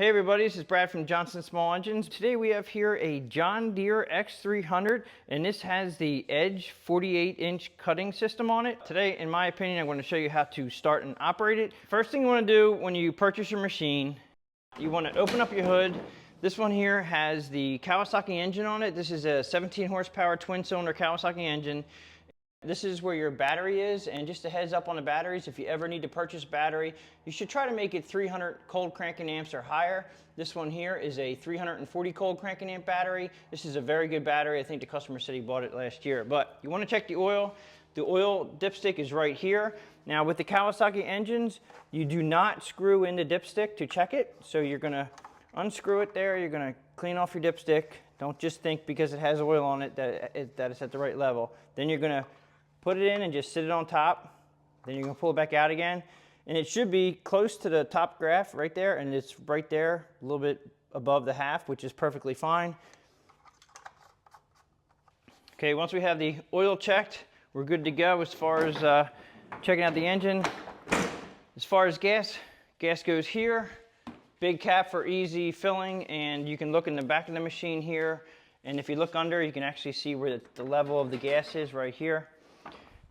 Hey everybody, this is Brad from Johnson Small Engines. Today we have here a John Deere X300, and this has the Edge 48-inch cutting system on it. Today, in my opinion, I'm going to show you how to start and operate it. First thing you want to do when you purchase your machine, you want to open up your hood. This one here has the Kawasaki engine on it. This is a 17 horsepower twin-cylinder Kawasaki engine. This is where your battery is, and just a heads up on the batteries, if you ever need to purchase a battery, you should try to make it 300 cold cranking amps or higher. This one here is a 340 cold cranking amp battery. This is a very good battery. I think the customer said he bought it last year. But you want to check the oil. The oil dipstick is right here. Now with the Kawasaki engines, you do not screw in the dipstick to check it. So you're going to unscrew it there. You're going to clean off your dipstick. Don't just think because it has oil on it that it's at the right level. Then you're going to put it in and just sit it on top. Then you're going to pull it back out again. And it should be close to the top graph right there, and it's right there, a little bit above the half, which is perfectly fine. Okay, once we have the oil checked, we're good to go as far as checking out the engine. As far as gas goes here. Big cap for easy filling, and you can look in the back of the machine here. And if you look under, you can actually see where the level of the gas is right here.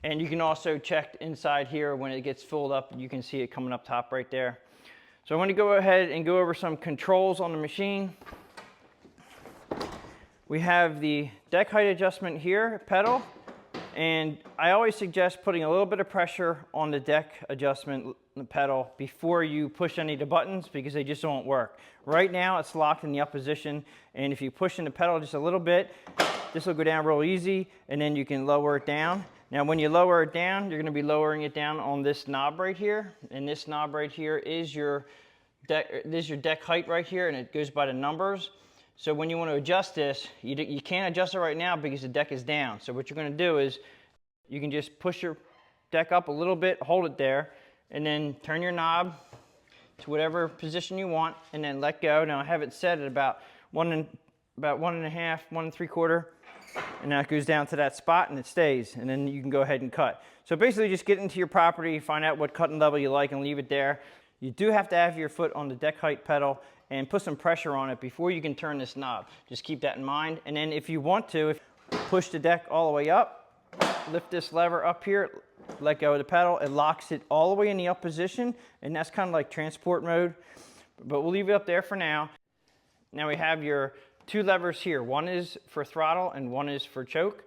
And you can also check inside here when it gets filled up. You can see it coming up top right there. So I'm going to go ahead and go over some controls on the machine. We have the deck height adjustment here, pedal. And I always suggest putting a little bit of pressure on the deck adjustment pedal before you push any of the buttons, because they just won't work. Right now it's locked in the up position, and if you push in the pedal just a little bit, this will go down real easy, and then you can lower it down. Now when you lower it down, you're going to be lowering it down on this knob right here, and this knob right here is your deck height right here, and it goes by the numbers. So when you want to adjust this, you can't adjust it right now because the deck is down. So what you're going to do is you can just push your deck up a little bit, hold it there, and then turn your knob to whatever position you want, and then let go. Now I have it set at about 1.5, 1 3/4, and now it goes down to that spot and it stays, and then you can go ahead and cut. So basically just get into your property, find out what cutting level you like, and leave it there. You do have to have your foot on the deck height pedal and put some pressure on it before you can turn this knob. Just keep that in mind. And then if you want to, push the deck all the way up, lift this lever up here, let go of the pedal, it locks it all the way in the up position, and that's kind of like transport mode, but we'll leave it up there for now. Now we have your two levers here. One is for throttle and one is for choke.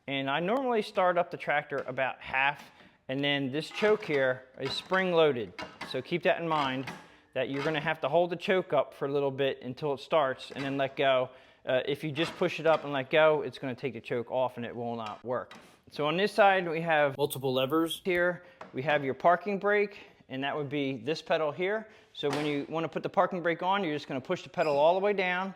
And I normally start up the tractor about half, and then this choke here is spring loaded. So keep that in mind, that you're going to have to hold the choke up for a little bit until it starts and then let go. If you just push it up and let go, it's going to take the choke off and it will not work. So on this side we have multiple levers here. We have your parking brake, and that would be this pedal here. So when you want to put the parking brake on, you're just going to push the pedal all the way down,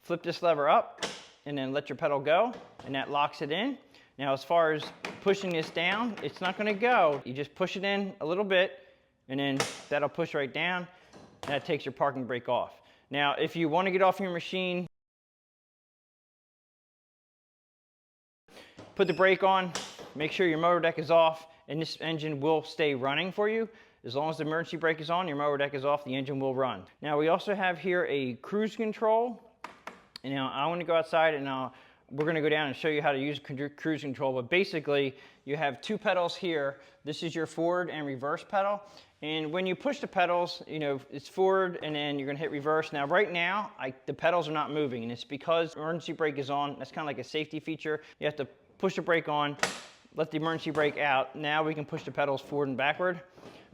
flip this lever up, and then let your pedal go, and that locks it in. Now as far as pushing this down, it's not going to go. You just push it in a little bit, and then that'll push right down, and that takes your parking brake off. Now if you want to get off your machine, put the brake on, make sure your motor deck is off, and this engine will stay running for you. As long as the emergency brake is on, your motor deck is off, the engine will run. Now we also have here a cruise control. And now I want to go outside, and we're going to go down and show you how to use cruise control. But basically you have two pedals here. This is your forward and reverse pedal. And when you push the pedals, you know, it's forward and then you're going to hit reverse. Now right now the pedals are not moving, and it's because emergency brake is on. That's kind of like a safety feature. You have to push the brake on, let the emergency brake out. Now we can push the pedals forward and backward.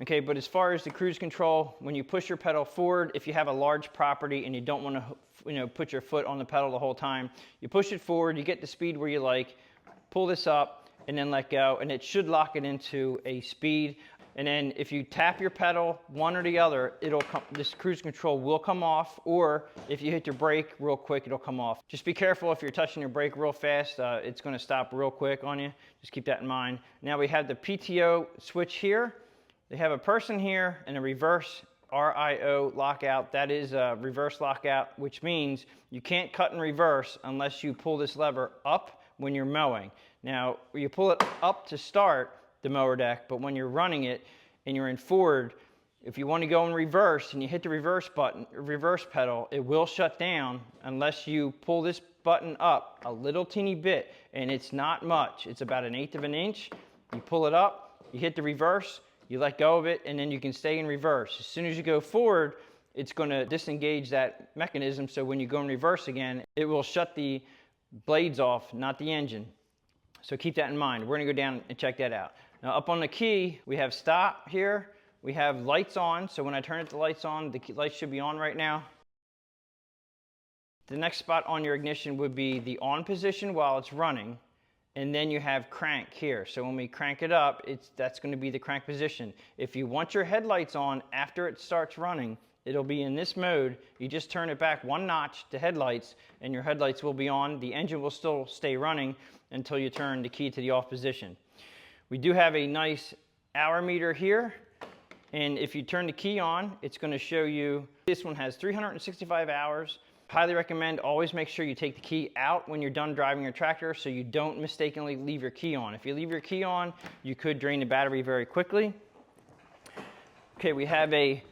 Okay, but as far as the cruise control, when you push your pedal forward, if you have a large property and you don't want to put your foot on the pedal the whole time, you push it forward, you get the speed where you like, pull this up, and then let go, and it should lock it into a speed. And then if you tap your pedal, one or the other, this cruise control will come off, or if you hit your brake real quick, it'll come off. Just be careful if you're touching your brake real fast, it's going to stop real quick on you. Just keep that in mind. Now we have the PTO switch here. They have a person here and a reverse RIO lockout. That is a reverse lockout, which means you can't cut in reverse unless you pull this lever up when you're mowing. Now, you pull it up to start the mower deck, but when you're running it and you're in forward, If you want to go in reverse and you hit the reverse button, reverse pedal, it will shut down unless you pull this button up a little teeny bit, and it's not much. It's about 1/8 of an inch. You pull it up, you hit the reverse, you let go of it, and then you can stay in reverse. As soon as you go forward, it's going to disengage that mechanism, so when you go in reverse again, it will shut the blades off, not the engine. So keep that in mind. We're going to go down and check that out. Now up on the key, we have stop here. We have lights on, so when I turn the lights on, the lights should be on right now. The next spot on your ignition would be the on position while it's running, and then you have crank here. So when we crank it up, that's going to be the crank position. If you want your headlights on after it starts running, it'll be in this mode. You just turn it back 1 notch to headlights, and your headlights will be on. The engine will still stay running until you turn the key to the off position. We do have a nice hour meter here. And if you turn the key on, it's going to show you, this one has 365 hours. Highly recommend always make sure you take the key out when you're done driving your tractor so you don't mistakenly leave your key on. If you leave your key on, you could drain the battery very quickly. Okay, we have a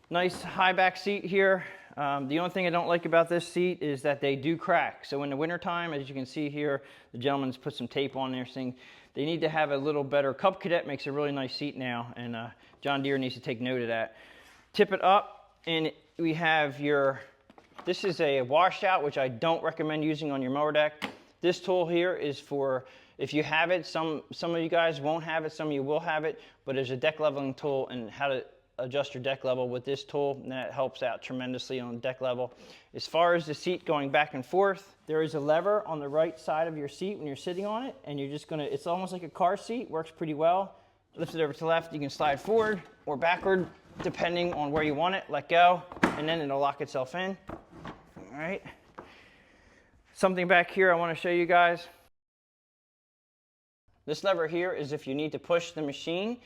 nice high back seat here. The only thing I don't like about this seat is that they do crack. So in the wintertime, as you can see here, the gentleman's put some tape on there saying they need to have a little better. Cub Cadet makes a really nice seat now, and John Deere needs to take note of that. Tip it up, and we have this is a washout, which I don't recommend using on your mower deck. This tool here is for, if you have it, some of you guys won't have it, some of you will have it, but there's a deck leveling tool and how to adjust your deck level with this tool, and that helps out tremendously on deck level. As far as the seat going back and forth, there is a lever on the right side of your seat when you're sitting on it, and you're just gonna, it's almost like a car seat, works pretty well. Lift it over to the left, you can slide forward or backward depending on where you want it, let go, and then it'll lock itself in. All right. Something back here I want to show you guys. This lever here is if you need to push the machine.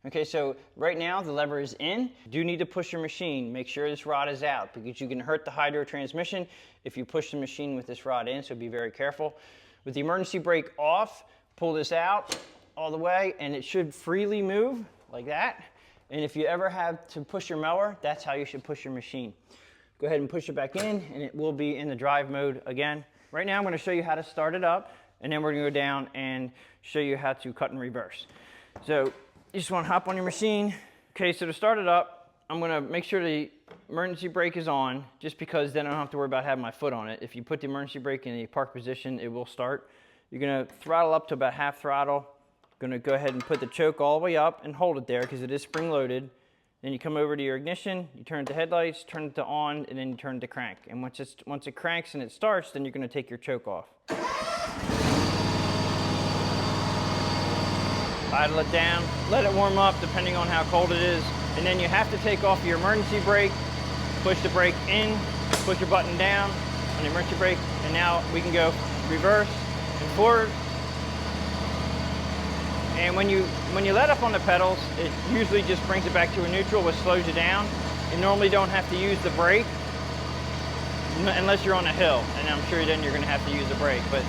Okay, so right now the lever is in. You do need to push your machine. Make sure this rod is out because you can hurt the hydro transmission if you push the machine with this rod in, so be very careful. With the emergency brake off, pull this out all the way and it should freely move like that. And if you ever have to push your mower, that's how you should push your machine. Go ahead and push it back in and it will be in the drive mode again. Right now I'm going to show you how to start it up, and then we're going to go down and show you how to cut and reverse. So you just want to hop on your machine. Okay, so to start it up, I'm going to make sure the emergency brake is on, just because then I don't have to worry about having my foot on it. If you put the emergency brake in a park position, it will start. You're going to throttle up to about half throttle. Going to go ahead and put the choke all the way up and hold it there because it is spring loaded. Then you come over to your ignition, you turn it to headlights, turn it to on, and then you turn it to crank. And once it cranks and it starts, then you're going to take your choke off. Idle it down, let it warm up depending on how cold it is, and then you have to take off your emergency brake, push the brake in, push your button down on the emergency brake, and now we can go reverse and forward. And when you let up on the pedals, it usually just brings it back to a neutral, which slows you down. You normally don't have to use the brake unless you're on a hill, and I'm sure then you're going to have to use the brake. But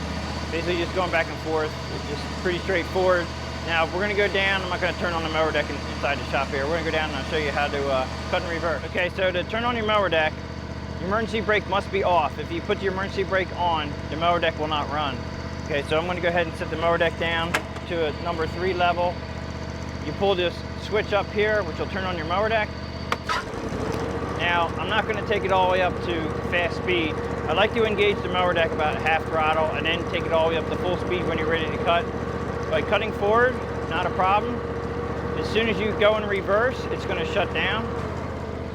basically just going back and forth, it's just pretty straightforward. Now we're going to go down. I'm not going to turn on the mower deck inside the shop here. We're going to go down and I'll show you how to cut and reverse. Okay, so to turn on your mower deck, your emergency brake must be off. If you put your emergency brake on, the mower deck will not run. Okay, so I'm going to go ahead and set the mower deck down to a number 3 level. You pull this switch up here, which will turn on your mower deck. Now, I'm not going to take it all the way up to fast speed. I like to engage the mower deck about half throttle and then take it all the way up to full speed when you're ready to cut. By cutting forward, not a problem. As soon as you go in reverse, it's going to shut down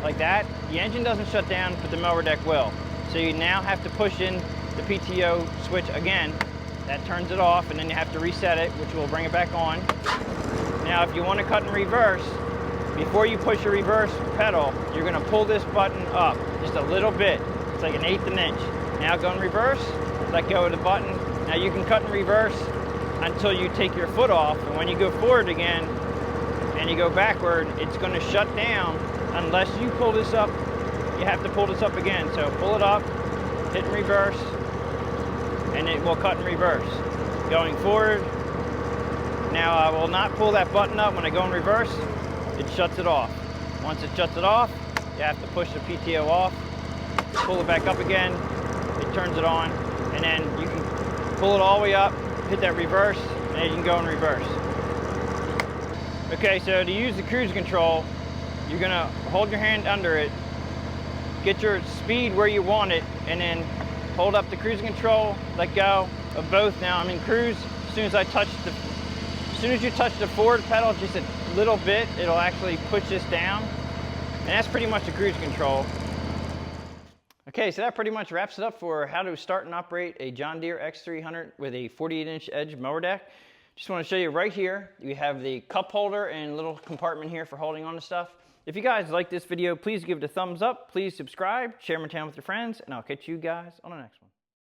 like that. The engine doesn't shut down, but the mower deck will. So you now have to push in the PTO switch again. That turns it off, and then you have to reset it, which will bring it back on. Now, if you want to cut and reverse, before you push your reverse pedal, you're going to pull this button up just a little bit. It's like 1/8 of an inch. Now go in reverse, let go of the button. Now you can cut and reverse until you take your foot off, and when you go forward again and you go backward, it's going to shut down unless you pull this up. You have to pull this up again. So pull it up, hit and reverse, and it will cut and reverse. Going forward, now I will not pull that button up when I go in reverse. It shuts it off. Once it shuts it off, you have to push the PTO off, pull it back up again, it turns it on, and then you can pull it all the way up, hit that reverse, and then you can go in reverse. Okay, so to use the cruise control, you're gonna hold your hand under it, get your speed where you want it, and then hold up the cruise control, let go of both. Now I'm in cruise. As soon as you touch the forward pedal just a little bit, it'll actually push this down. And that's pretty much the cruise control. Okay, so that pretty much wraps it up for how to start and operate a John Deere X300 with a 48-inch edge mower deck. Just want to show you right here, we have the cup holder and little compartment here for holding on to stuff. If you guys like this video, please give it a thumbs up, please subscribe, share my channel with your friends, and I'll catch you guys on the next one.